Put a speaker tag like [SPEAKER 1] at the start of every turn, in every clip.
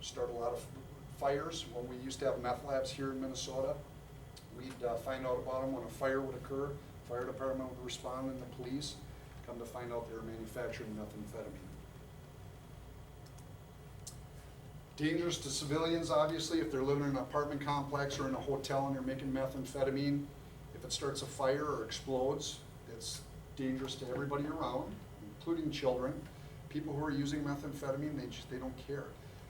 [SPEAKER 1] start a lot of fires. When we used to have meth labs here in Minnesota, we'd find out about them when a fire would occur. Fire department would respond and the police. Come to find out they were manufacturing methamphetamine. Dangerous to civilians, obviously, if they're living in an apartment complex or in a hotel and they're making methamphetamine. If it starts a fire or explodes, it's dangerous to everybody around, including children. People who are using methamphetamine, they don't care.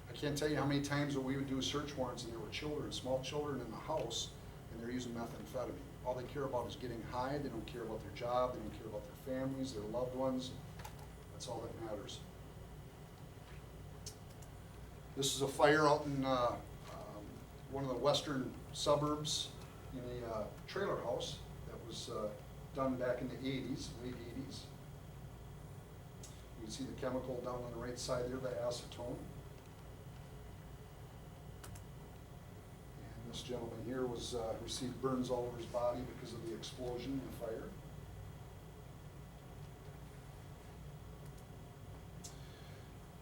[SPEAKER 1] I can't tell you how many times that we would do search warrants and there were children, small children in the house, and they're using methamphetamine. All they care about is getting high. They don't care about their job. They don't care about their families, their loved ones. That's all that matters. This is a fire out in one of the western suburbs in a trailer house that was done back in the 80s, late 80s. You can see the chemical down on the right side there, the acetone. And this gentleman here was received burns all over his body because of the explosion and the fire.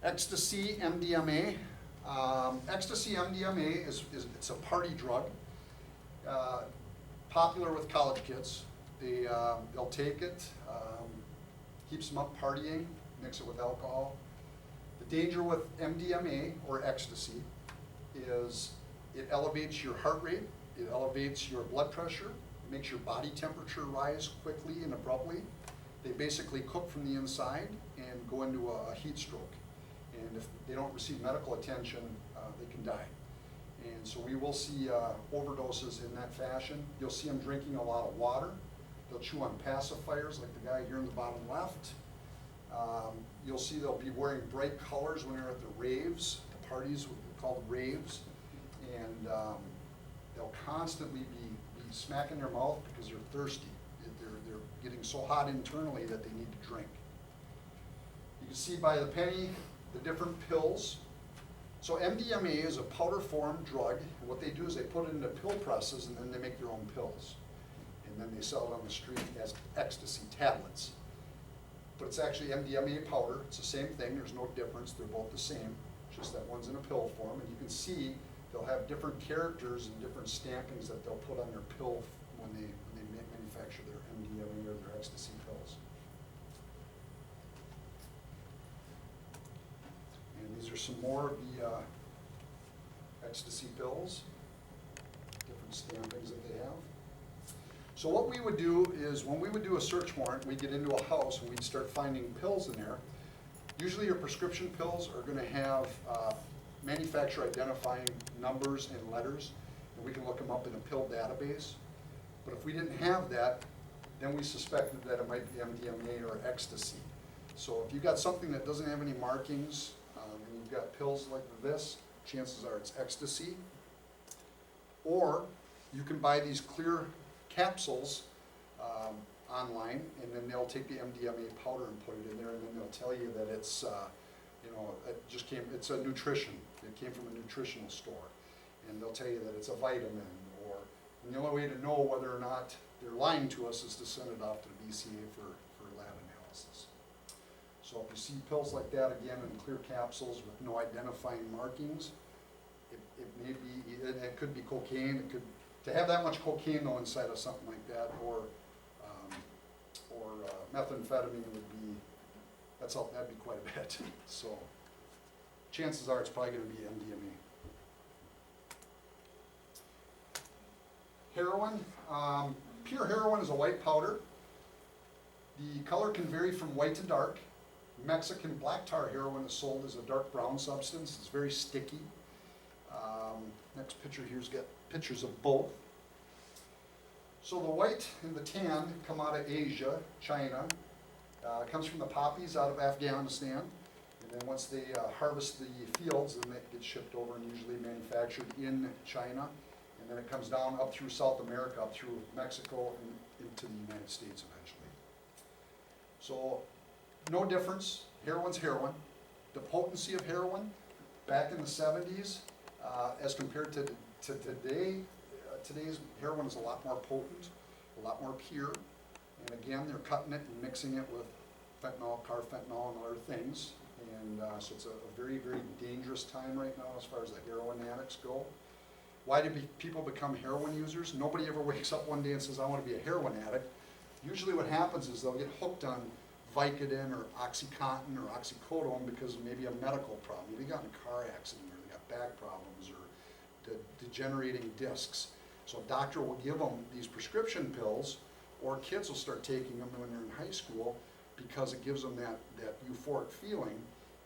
[SPEAKER 1] Ecstasy, MDMA. Ecstasy, MDMA it's a party drug. Popular with college kids. They'll take it, keeps them up partying, mix it with alcohol. The danger with MDMA or ecstasy is it elevates your heart rate, it elevates your blood pressure, it makes your body temperature rise quickly and abruptly. They basically cook from the inside and go into a heat stroke. And if they don't receive medical attention, they can die. And so we will see overdoses in that fashion. You'll see them drinking a lot of water. They'll chew on pacifiers like the guy here in the bottom left. You'll see they'll be wearing bright colors when they're at the raves, the parties called raves. And they'll constantly be smacking their mouth because they're thirsty. They're getting so hot internally that they need to drink. You can see by the penny the different pills. So MDMA is a powder form drug. And what they do is they put it into pill presses and then they make their own pills. And then they sell it on the street as ecstasy tablets. But it's actually MDMA powder. It's the same thing. There's no difference. They're both the same. Just that one's in a pill form. And you can see they'll have different characters and different stampings that they'll put on their pill when they manufacture their MDMA or their ecstasy pills. And these are some more of the ecstasy pills, different stampings that they have. So what we would do is when we would do a search warrant, we'd get into a house and we'd start finding pills in there. Usually your prescription pills are going to have manufacturer identifying numbers and letters, and we can look them up in a pill database. But if we didn't have that, then we suspected that it might be MDMA or ecstasy. So if you've got something that doesn't have any markings, and you've got pills like this, chances are it's ecstasy. Or you can buy these clear capsules online, and then they'll take the MDMA powder and put it in there, and then they'll tell you that it's, it's a nutrition. It came from a nutritional store. And they'll tell you that it's a vitamin, and the only way to know whether or not they're lying to us is to send it off to the BCA for lab analysis. So if you see pills like that, again, in clear capsules with no identifying markings, it may be, it could be cocaine. To have that much cocaine though inside of something like that, or methamphetamine would be, that'd be quite a bit. So chances are it's probably going to be MDMA. Heroin, pure heroin is a white powder. The color can vary from white to dark. Mexican black tar heroin is sold as a dark brown substance. It's very sticky. Next picture here's got pictures of both. So the white and the tan come out of Asia, China. It comes from the poppies out of Afghanistan. And then once they harvest the fields, then it gets shipped over and usually manufactured in China. And then it comes down up through South America, up through Mexico, and into the United States eventually. So no difference. Heroin's heroin. The potency of heroin back in the 70s as compared to today, today's heroin is a lot more potent, a lot more pure. And again, they're cutting it and mixing it with fentanyl, carfentanil, and other things. And so it's a very, very dangerous time right now as far as the heroin addicts go. Why do people become heroin users? Nobody ever wakes up one day and says, I want to be a heroin addict. Usually what happens is they'll get hooked on Vicodin or OxyContin or oxycodone because of maybe a medical problem. Maybe they got in a car accident or they got back problems or degenerating discs. So a doctor will give them these prescription pills, or kids will start taking them when they're in high school because it gives them that euphoric feeling.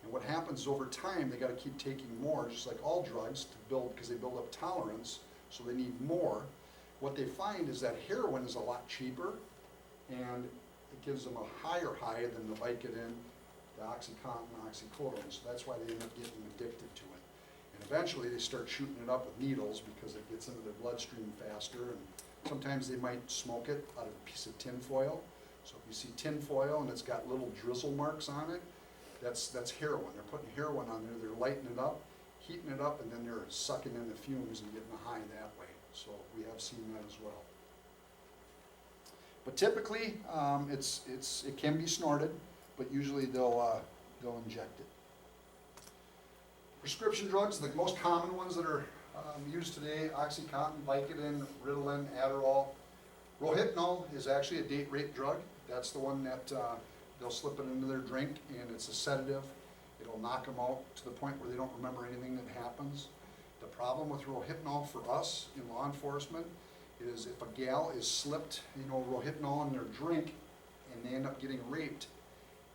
[SPEAKER 1] And what happens is over time they got to keep taking more, just like all drugs, to build, because they build up tolerance, so they need more. What they find is that heroin is a lot cheaper, and it gives them a higher high than the Vicodin, the OxyContin, oxycodone. So that's why they end up getting addicted to it. And eventually they start shooting it up with needles because it gets into their bloodstream faster. And sometimes they might smoke it out of a piece of tin foil. So if you see tin foil and it's got little drizzle marks on it, that's heroin. They're putting heroin on there, they're lighting it up, heating it up, and then they're sucking in the fumes and getting a high that way. So we have seen that as well. But typically, it can be snorted, but usually they'll inject it. Prescription drugs, the most common ones that are used today: OxyContin, Vicodin, Ritalin, Adderall. Rohypnol is actually a date rape drug. That's the one that they'll slip it into their drink, and it's a sedative. It'll knock them out to the point where they don't remember anything that happens. The problem with Rohypnol for us in law enforcement is if a gal is slipped, Rohypnol in their drink, and they end up getting raped,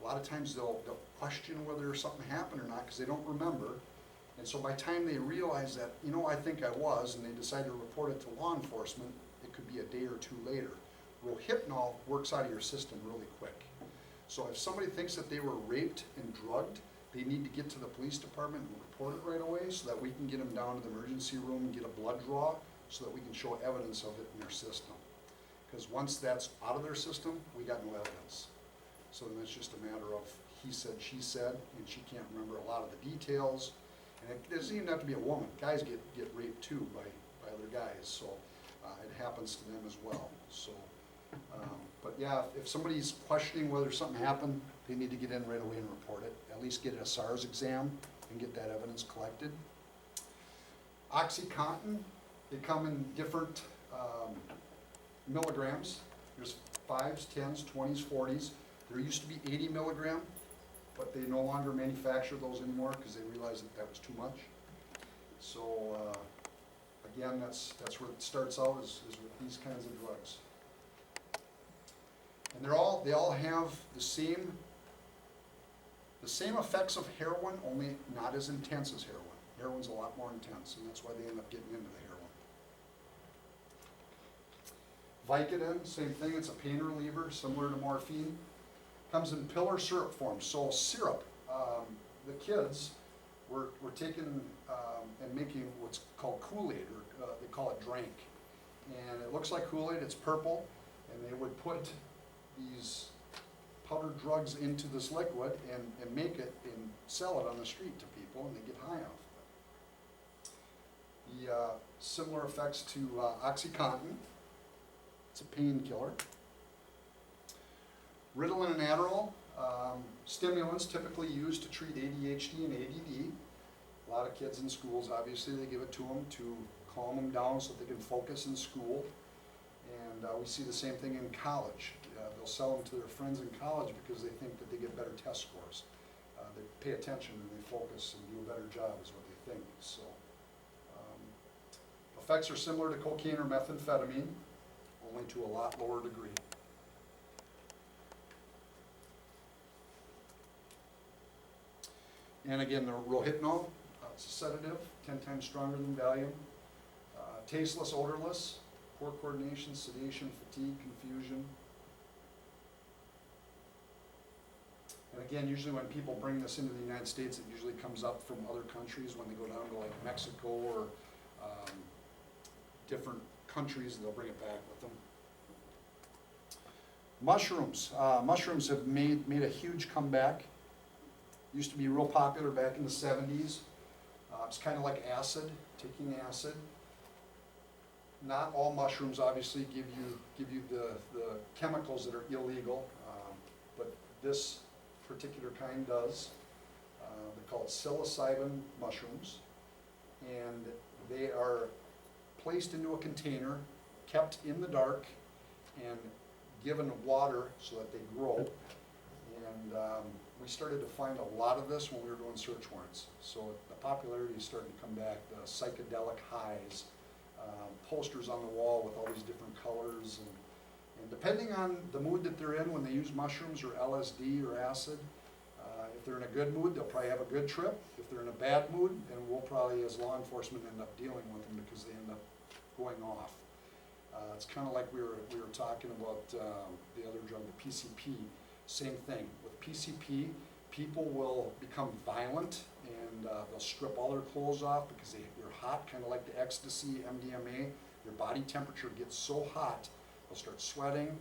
[SPEAKER 1] a lot of times they'll question whether something happened or not because they don't remember. And so by the time they realize that, I think I was, and they decide to report it to law enforcement, it could be a day or two later. Rohypnol works out of your system really quick. So if somebody thinks that they were raped and drugged, they need to get to the police department and report it right away so that we can get them down to the emergency room and get a blood draw so that we can show evidence of it in their system. Because once that's out of their system, we got no evidence. So then it's just a matter of he said, she said, and she can't remember a lot of the details. And it doesn't even have to be a woman. Guys get raped too by other guys, so it happens to them as well. So, but yeah, if somebody's questioning whether something happened, they need to get in right away and report it. At least get a SARS exam and get that evidence collected. OxyContin, they come in different milligrams. There's 5s, 10s, 20s, 40s. There used to be 80 milligram, but they no longer manufacture those anymore because they realized that was too much. So again, that's where it starts out is with these kinds of drugs. And they all have the same effects of heroin, only not as intense as heroin. Heroin's a lot more intense, and that's why they end up getting into the heroin. Vicodin, same thing, it's a pain reliever, similar to morphine. Comes in pill or syrup form. So syrup, the kids were taking and making what's called Kool-Aid, or they call it drink. And it looks like Kool-Aid, it's purple, and they would put these powdered drugs into this liquid and make it and sell it on the street to people, and they get high off of it. The similar effects to OxyContin. It's a painkiller. Ritalin and Adderall, stimulants typically used to treat ADHD and ADD. A lot of kids in schools, obviously, they give it to them to calm them down so that they can focus in school. And we see the same thing in college. They'll sell them to their friends in college because they think that they get better test scores. They pay attention and they focus and do a better job is what they think. So effects are similar to cocaine or methamphetamine, only to a lot lower degree. And again, the Rohypnol, it's a sedative, 10 times stronger than Valium. Tasteless, odorless, poor coordination, sedation, fatigue, confusion. And again, usually when people bring this into the United States, it usually comes up from other countries when they go down to like Mexico or different countries, and they'll bring it back with them. Mushrooms. Mushrooms have made a huge comeback. Used to be real popular back in the 70s. It's kind of like acid, taking acid. Not all mushrooms obviously give you the chemicals that are illegal, but this particular kind does. They're called psilocybin mushrooms, and they are placed into a container, kept in the dark, and given water so that they grow. And we started to find a lot of this when we were doing search warrants. So the popularity is starting to come back, the psychedelic highs, posters on the wall with all these different colors. And depending on the mood that they're in when they use mushrooms or LSD or acid, if they're in a good mood, they'll probably have a good trip. If they're in a bad mood, then we'll probably, as law enforcement, end up dealing with them because they end up going off. It's kind of like we were talking about the other drug, the PCP. Same thing. With PCP, people will become violent and they'll strip all their clothes off because they're hot, kind of like the ecstasy, MDMA. Their body temperature gets so hot, they'll start sweating,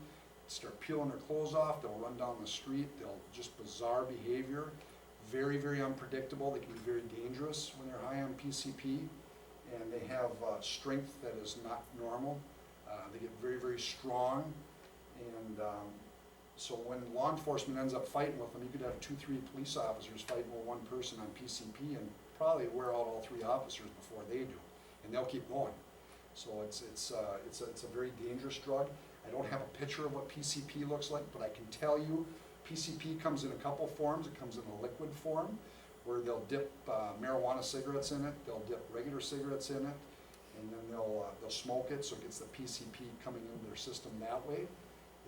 [SPEAKER 1] start peeling their clothes off, they'll run down the street, they'll just bizarre behavior, very, very unpredictable. They can be very dangerous when they're high on PCP, and they have strength that is not normal. They get very, very strong, and so when law enforcement ends up fighting with them, you could have 2, 3 police officers fighting with one person on PCP and probably wear out all 3 officers before they do, and they'll keep going. So it's a very dangerous drug. I don't have a picture of what PCP looks like, but I can tell you PCP comes in a couple forms. It comes in a liquid form where they'll dip marijuana cigarettes in it, they'll dip regular cigarettes in it, and then they'll smoke it, so it gets the PCP coming into their system that way.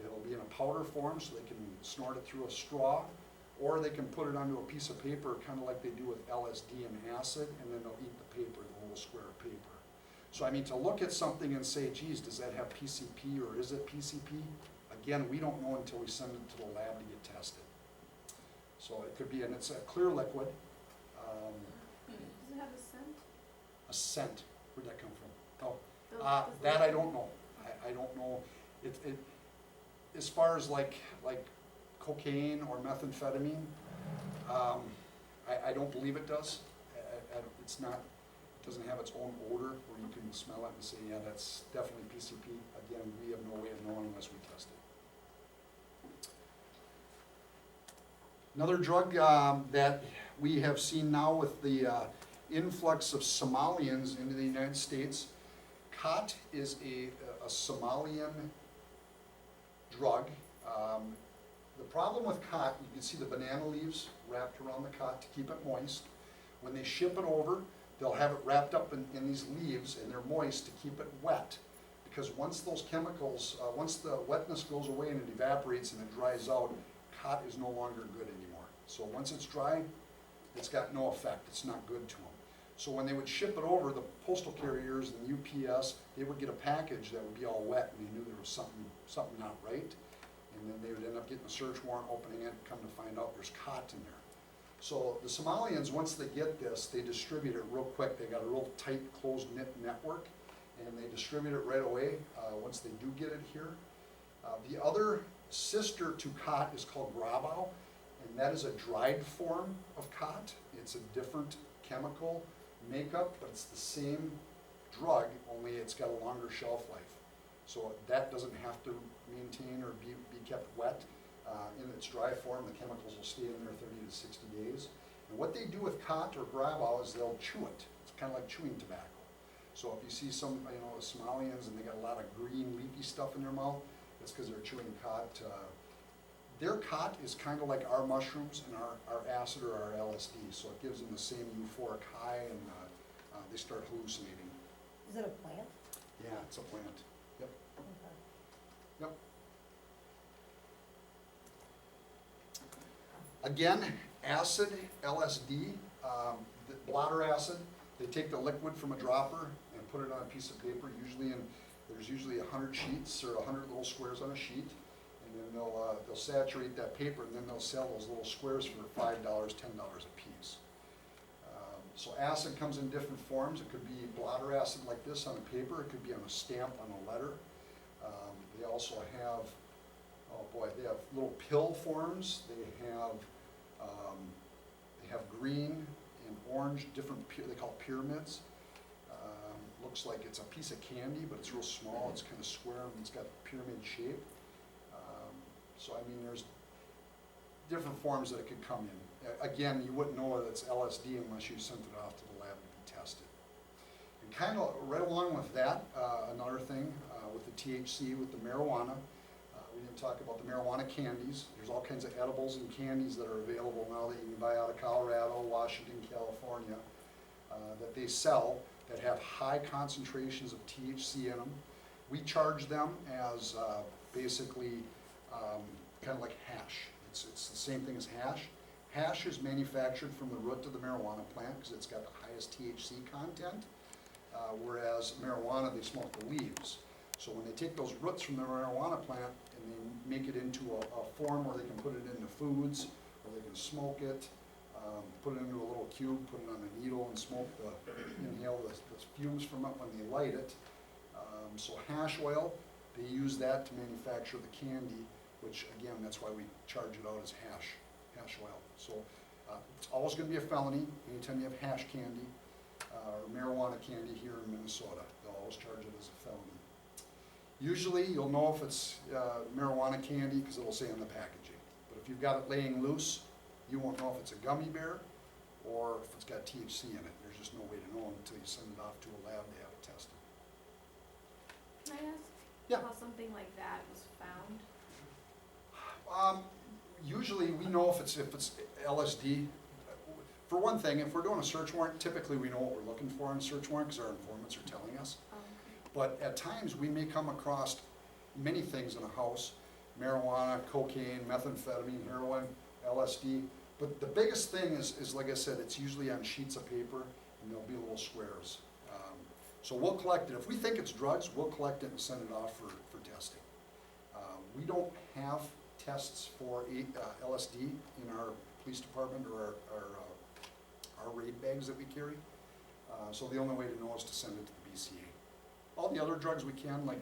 [SPEAKER 1] It'll be in a powder form, so they can snort it through a straw, or they can put it onto a piece of paper, kind of like they do with LSD and acid, and then they'll eat the paper, the little square of paper. So I mean, to look at something and say, geez, does that have PCP or is it PCP? Again, we don't know until we send it to the lab to get tested. So it could be, and it's a clear liquid.
[SPEAKER 2] Does it have a scent?
[SPEAKER 1] A scent, where'd that come from? Oh, that I don't know. I don't know. It as far as like cocaine or methamphetamine, I don't believe it does. It's not. It doesn't have its own odor where you can smell it and say, yeah, that's definitely PCP. Again, we have no way of knowing unless we test it. Another drug that we have seen now with the influx of Somalians into the United States, khat is a Somalian drug. The problem with khat, you can see the banana leaves wrapped around the khat to keep it moist. When they ship it over, they'll have it wrapped up in these leaves, and they're moist to keep it wet. Because once those chemicals, once the wetness goes away and it evaporates and it dries out, khat is no longer good anymore. So once it's dry, it's got no effect. It's not good to them. So when they would ship it over, the postal carriers and UPS, they would get a package that would be all wet, and they knew there was something not right. And then they would end up getting a search warrant, opening it, come to find out there's khat in there. So the Somalians, once they get this, they distribute it real quick. They got a real tight, closed-knit network, and they distribute it right away once they do get it here. The other sister to khat is called grabau, and that is a dried form of khat. It's a different chemical makeup, but it's the same drug, only it's got a longer shelf life. So that doesn't have to maintain or be kept wet. In its dry form, the chemicals will stay in there 30 to 60 days. And what they do with khat or grabau is they'll chew it. It's kind of like chewing tobacco. So if you see some, the Somalians and they got a lot of green leafy stuff in their mouth, it's because they're chewing khat. Their khat is kind of like our mushrooms and our acid or our LSD, so it gives them the same euphoric high, and they start hallucinating.
[SPEAKER 3] Is it a plant?
[SPEAKER 1] Yeah, it's a plant. Yep.
[SPEAKER 3] Okay.
[SPEAKER 1] Yep. Again, acid, LSD, the blotter acid, they take the liquid from a dropper and put it on a piece of paper, there's usually 100 sheets or 100 little squares on a sheet, and then they'll saturate that paper, and then they'll sell those little squares for $5, $10 a piece. So acid comes in different forms. It could be blotter acid like this on a paper, it could be on a stamp on a letter. They also have, they have little pill forms. They have green and orange, different, they call it pyramids. Looks like it's a piece of candy, but it's real small. It's kind of square and it's got a pyramid shape. So I mean, there's different forms that it could come in. again, you wouldn't know that it's LSD unless you sent it off to the lab to be tested. And kind of right along with that, another thing with the THC, with the marijuana, we didn't talk about the marijuana candies. There's all kinds of edibles and candies that are available now that you can buy out of Colorado, Washington, California, that they sell that have high concentrations of THC in them. We charge them as basically kind of like hash. It's the same thing as hash. Hash is manufactured from the root of the marijuana plant because it's got the highest THC content, whereas marijuana, they smoke the leaves. So when they take those roots from the marijuana plant and they make it into a form where they can put it into foods, or they can smoke it, put it into a little cube, put it on a needle and inhale the fumes from it when they light it. So hash oil, they use that to manufacture the candy, which again, that's why we charge it out as hash oil. So it's always going to be a felony anytime you have hash candy or marijuana candy here in Minnesota. They'll always charge it as a felony. Usually you'll know if it's marijuana candy because it'll say on the packaging. But if you've got it laying loose, you won't know if it's a gummy bear or if it's got THC in it. There's just no way to know until you send it off to a lab to have it tested.
[SPEAKER 2] Can I ask
[SPEAKER 1] Yeah.
[SPEAKER 2] how something like that was found?
[SPEAKER 1] Usually we know if it's LSD. For one thing, if we're doing a search warrant, typically we know what we're looking for in a search warrant because our informants are telling us. But at times we may come across many things in a house: marijuana, cocaine, methamphetamine, heroin, LSD. But the biggest thing is like I said, it's usually on sheets of paper and there'll be little squares. So we'll collect it. If we think it's drugs, we'll collect it and send it off for testing. We don't have tests for LSD in our police department or our raid bags that we carry. So the only way to know is to send it to the BCA. All the other drugs we can, like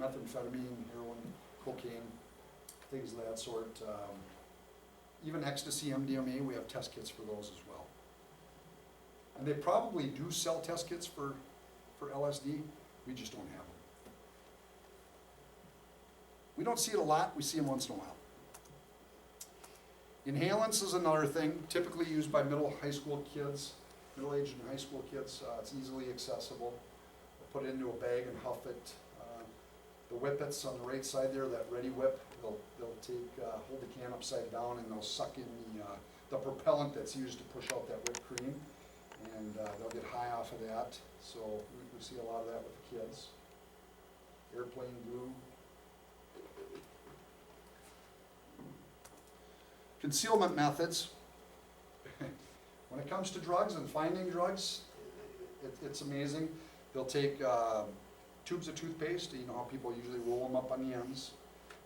[SPEAKER 1] methamphetamine, heroin, cocaine, things of that sort. Even ecstasy, MDMA, we have test kits for those as well. And they probably do sell test kits for LSD, we just don't have them. We don't see it a lot, we see them once in a while. Inhalants is another thing, typically used by middle-aged and high school kids. It's easily accessible. They'll put it into a bag and huff it. The whippets on the right side there, that ready whip, they'll hold the can upside down and they'll suck in the propellant that's used to push out that whipped cream, and they'll get high off of that. So we see a lot of that with the kids. Airplane glue. Concealment methods. When it comes to drugs and finding drugs, it's amazing. They'll take tubes of toothpaste, you know how people usually roll them up on the ends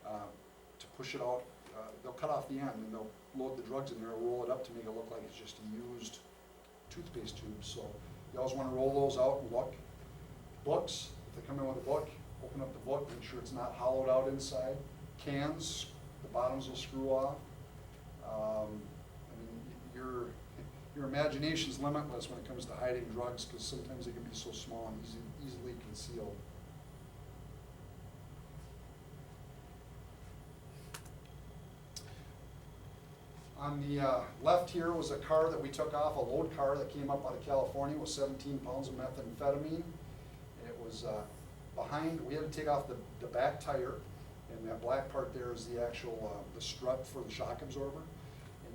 [SPEAKER 1] to push it out. They'll cut off the end and they'll load the drugs in there and roll it up to make it look like it's just a used toothpaste tube. So you always want to roll those out and look. Books, if they come in with a book, open up the book, make sure it's not hollowed out inside. Cans, the bottoms will screw off. I mean, your imagination's limitless when it comes to hiding drugs because sometimes they can be so small and easily concealed. On the left here was a car that we took off, a load car that came up out of California with 17 pounds of methamphetamine. It was behind, we had to take off the back tire, and that black part there is the actual the strut for the shock absorber.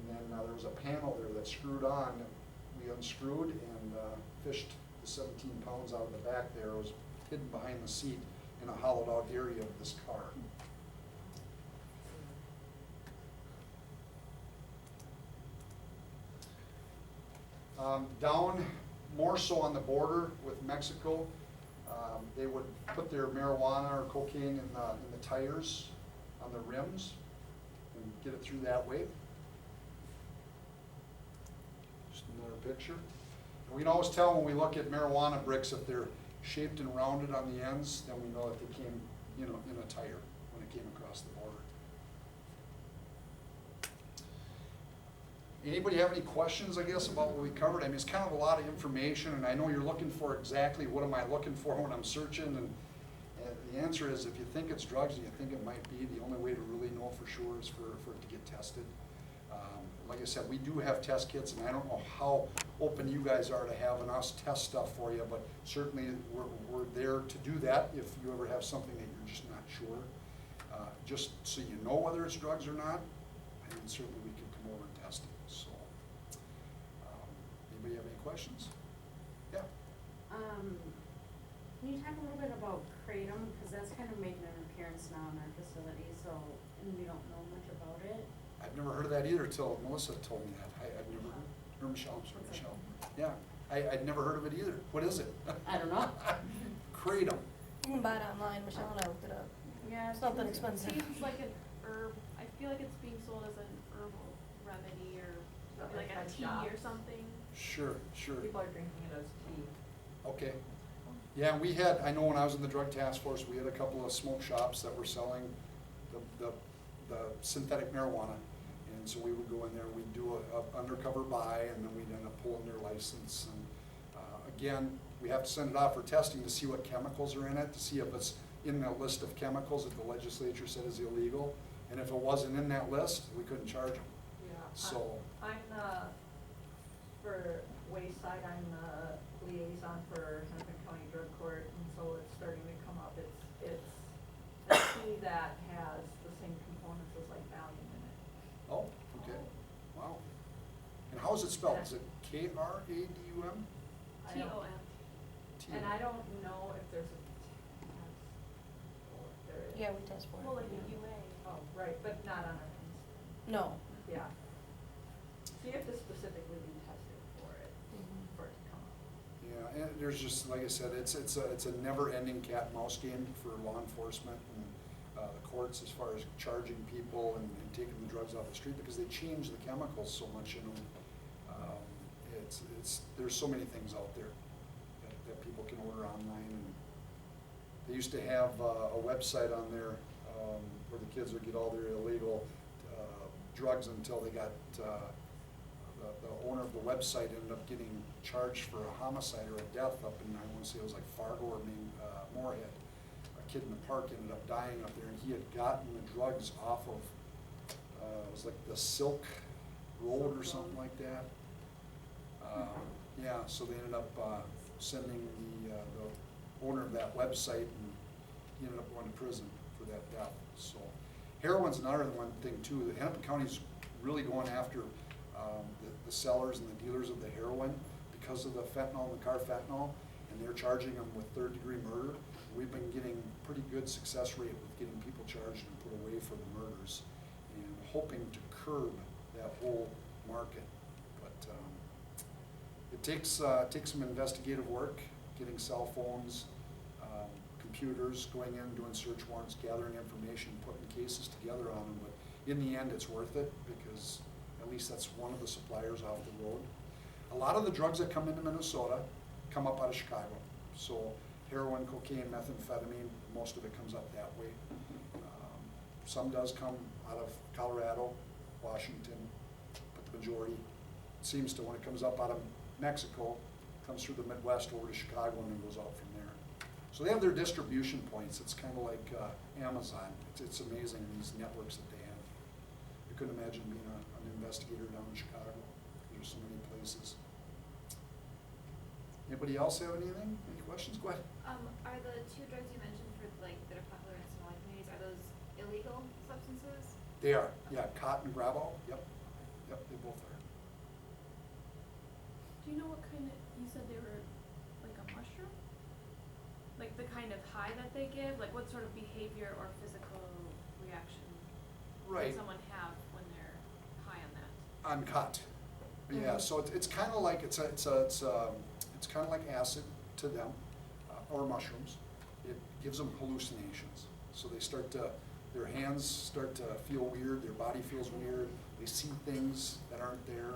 [SPEAKER 1] And then there was a panel there that screwed on. We unscrewed and fished the 17 pounds out of the back there. It was hidden behind the seat in a hollowed out area of this car. Down more so on the border with Mexico, they would put their marijuana or cocaine in the tires on the rims and get it through that way. Just another picture. And we can always tell when we look at marijuana bricks if they're shaped and rounded on the ends, then we know that they came, in a tire when it came across the border. Anybody have any questions, I guess, about what we covered? I mean, it's kind of a lot of information, and I know you're looking for exactly what am I looking for when I'm searching, and the answer is if you think it's drugs and you think it might be, the only way to really know for sure is for it to get tested. like I said, we do have test kits, and I don't know how open you guys are to having us test stuff for you, but certainly we're there to do that if you ever have something that you're just not sure. Just so you know whether it's drugs or not, and certainly we can come over and test it, so. Anybody have any questions? Yeah?
[SPEAKER 3] Can you talk a little bit about Kratom, because that's kind of making an appearance now in our facility, so, and we don't know much about it.
[SPEAKER 1] I've never heard of that either till Melissa told me that. I've never heard, or Michelle, I'm sorry,
[SPEAKER 3] What's that?
[SPEAKER 1] Michelle. Yeah, I'd never heard of it either. What is it?
[SPEAKER 3] I don't know.
[SPEAKER 1] Kratom.
[SPEAKER 4] You can buy it online, Michelle and I looked it up.
[SPEAKER 2] Yeah.
[SPEAKER 4] It's nothing
[SPEAKER 2] It
[SPEAKER 4] expensive.
[SPEAKER 2] seems like an herb, I feel like it's being sold as an herbal remedy or maybe like a
[SPEAKER 5] At
[SPEAKER 2] tea
[SPEAKER 5] shops.
[SPEAKER 2] or something.
[SPEAKER 1] Sure, sure.
[SPEAKER 5] People are drinking it as tea.
[SPEAKER 1] Okay. Yeah, we had, I know when I was in the drug task force, we had a couple of smoke shops that were selling the synthetic marijuana. And so we would go in there, we'd do a undercover buy, and then we'd end up pulling their license. And again, we have to send it off for testing to see what chemicals are in it, to see if it's in that list of chemicals that the legislature said is illegal. And if it wasn't in that list, we couldn't charge them.
[SPEAKER 5] Yeah.
[SPEAKER 1] So,
[SPEAKER 5] I'm for Wayside, I'm the liaison for Hennepin County Drug Court, and so it's starting to come up. It's a tea that has the same components as like Valium in it.
[SPEAKER 1] oh, okay, wow. And how is it spelled? Is it Kradum?
[SPEAKER 5] I don't-
[SPEAKER 2] T-O-M.
[SPEAKER 5] And I don't know if there's a test or if there is.
[SPEAKER 4] Yeah, we test for it.
[SPEAKER 2] Well, like a UA.
[SPEAKER 5] Oh, right, but not on our insulin.
[SPEAKER 4] No.
[SPEAKER 5] Yeah. So you have to specifically be tested for it to come up.
[SPEAKER 1] Yeah, and there's just, like I said, it's a never-ending cat and mouse game for law enforcement and the courts as far as charging people and taking the drugs off the street, because they change the chemicals so much in them. There's so many things out there that people can order online. And they used to have a website on there where the kids would get all their illegal drugs until they got, the owner of the website ended up getting charged for a homicide or a death up in, I want to say it was like Fargo or Moorhead. A kid in the park ended up dying up there, and he had gotten the drugs off of, it was like the Silk Road or something like that. Yeah, so they ended up sending the owner of that website, and he ended up going to prison for that death. So heroin's another one thing too. The Hennepin County's really going after the sellers and the dealers of the heroin because of the fentanyl and the carfentanil, and they're charging them with third-degree murder. We've been getting pretty good success rate with getting people charged and put away for the murders, and hoping to curb that whole market. But it takes some investigative work, getting cell phones, computers, going in, doing search warrants, gathering information, putting cases together on them. But in the end, it's worth it, because at least that's one of the suppliers off the road. A lot of the drugs that come into Minnesota come up out of Chicago. So heroin, cocaine, methamphetamine, most of it comes up that way. Some does come out of Colorado, Washington, but the majority seems to, when it comes up out of Mexico, comes through the Midwest over to Chicago and then goes out from there. So they have their distribution points. It's kind of like Amazon. It's amazing, these networks that they have. I couldn't imagine being an investigator down in Chicago. There's so many places. Anybody else have anything? Any questions? Go ahead.
[SPEAKER 2] Are the two drugs you mentioned for like that are popular in smaller communities, are those illegal substances?
[SPEAKER 1] They are, yeah, cotton and gravel. Yep, they both are.
[SPEAKER 2] Do you know what kind of, you said they were like a mushroom? Like the kind of high that they give? Like what sort of behavior or physical reaction
[SPEAKER 1] Right.
[SPEAKER 2] does someone have when they're high on that?
[SPEAKER 1] On cut. Yeah, so it's kind of like it's kind of like acid to them, or mushrooms. It gives them hallucinations. So they start to, their hands start to feel weird, their body feels weird, they see things that aren't there,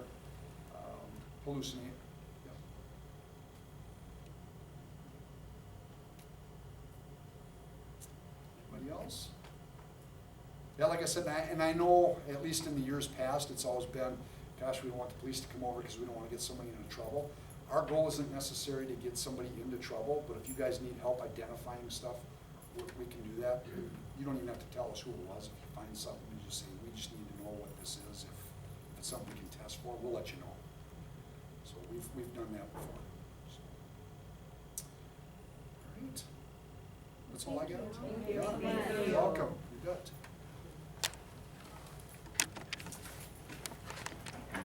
[SPEAKER 1] hallucinate. Yep. Anybody else? Yeah, like I said, and I know, at least in the years past, it's always been, gosh, we don't want the police to come over because we don't want to get somebody into trouble. Our goal isn't necessarily to get somebody into trouble, but if you guys need help identifying stuff, we can do that. You don't even have to tell us who it was. If you find something, you just say, we just need to know what this is. If it's it's something we can test for, we'll let you know. So we've done that before, so. All right. That's all I got.
[SPEAKER 5] Thank you.
[SPEAKER 1] Yeah.
[SPEAKER 5] Thank you.